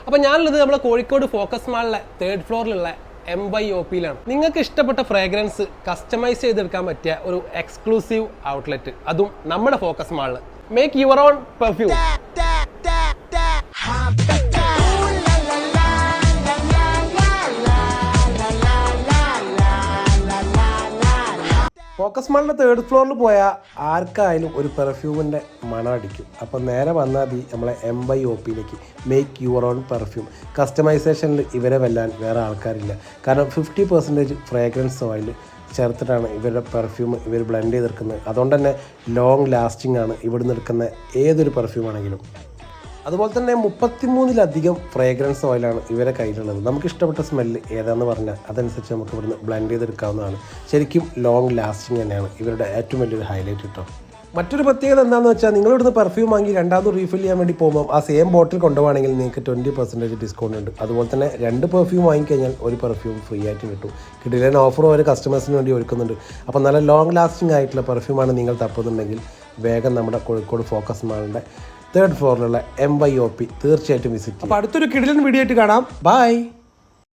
അപ്പോൾ ഞാനുള്ളത് നമ്മുടെ കോഴിക്കോട് ഫോക്കസ് മാളിലെ 3rd ഫ്ലോറിലുള്ള MYOPയിലാണ്. നിങ്ങൾക്ക് ഇഷ്ടപ്പെട്ട ഫ്രാഗ്രൻസ് കസ്റ്റമൈസ് ചെയ്തെടുക്കാൻ പറ്റിയ ഒരു എക്സ്ക്ലൂസീവ് ഔട്ട്ലെറ്റ്, അതും നമ്മുടെ ഫോക്കസ് മാളിൽ. Make your own perfume. Focus മാളിൻ്റെ 3rd ഫ്ലോറിൽ പോയാൽ ആർക്കായാലും ഒരു പെർഫ്യൂമിൻ്റെ മണം അടിക്കും. അപ്പോൾ നേരെ വന്നാൽ മതി നമ്മളെ MYOPയിലേക്ക്. Make your own perfume. കസ്റ്റമൈസേഷനിൽ ഇവരെ വെല്ലാൻ വേറെ ആൾക്കാരില്ല. കാരണം 50% ഫ്രാഗ്രൻസ് ഓയിൽ ചേർത്തിട്ടാണ് ഇവരുടെ പെർഫ്യൂം ഇവർ ബ്ലെൻഡ് ചെയ്തെടുക്കുന്നത്. അതുകൊണ്ട് തന്നെ ലോങ് ലാസ്റ്റിംഗ് ആണ് ഇവിടുന്ന് എടുക്കുന്ന ഏതൊരു പെർഫ്യൂം ആണെങ്കിലും. അതുപോലെ തന്നെ 33ലധികം ഫ്രാഗ്രൻസ് ഓയിലാണ് ഇവരെ കയ്യിലുള്ളത്. നമുക്ക് ഇഷ്ടപ്പെട്ട സ്മെല്ല് ഏതാണെന്ന് പറഞ്ഞാൽ അതനുസരിച്ച് നമുക്ക് ഇവിടുന്ന് ബ്ലെൻഡ് ചെയ്തെടുക്കാവുന്നതാണ്. ശരിക്കും ലോങ് ലാസ്റ്റിംഗ് തന്നെയാണ് ഇവരുടെ ഏറ്റവും വലിയൊരു ഹൈലൈറ്റ് കേട്ടോ. മറ്റൊരു പ്രത്യേകത എന്താണെന്ന് വെച്ചാൽ നിങ്ങൾ ഇവിടുന്ന് പെർഫ്യൂം വാങ്ങി രണ്ടാമത് റീഫിൽ ചെയ്യാൻ വേണ്ടി പോകുമ്പോൾ ആ സെയിം ബോട്ടിൽ കൊണ്ടുപോകണമെങ്കിൽ നിങ്ങൾക്ക് 20% ഡിസ്കൗണ്ട് ഉണ്ട്. അതുപോലെ തന്നെ 2 പെർഫ്യൂം വാങ്ങിക്കഴിഞ്ഞാൽ ഒരു പെർഫ്യൂം ഫ്രീ ആയിട്ട് കിട്ടും. കിടിലൻ ഓഫറും അവർ കസ്റ്റമേഴ്സിന് വേണ്ടി ഒരുക്കുന്നുണ്ട്. അപ്പോൾ നല്ല ലോങ് ലാസ്റ്റിംഗ് ആയിട്ടുള്ള പെർഫ്യൂമാണ് നിങ്ങൾ തപ്പുന്നുണ്ടെങ്കിൽ വേഗം നമ്മുടെ കോഴിക്കോട് ഫോക്കസ് മാളിൻ്റെ 3rd ഫ്ലോറിലുള്ള MYOP തീർച്ചയായിട്ടും വിസിറ്റ്. അപ്പോൾ അടുത്തൊരു കിടിലൻ വീഡിയോ ആയിട്ട് കാണാം. ബൈ.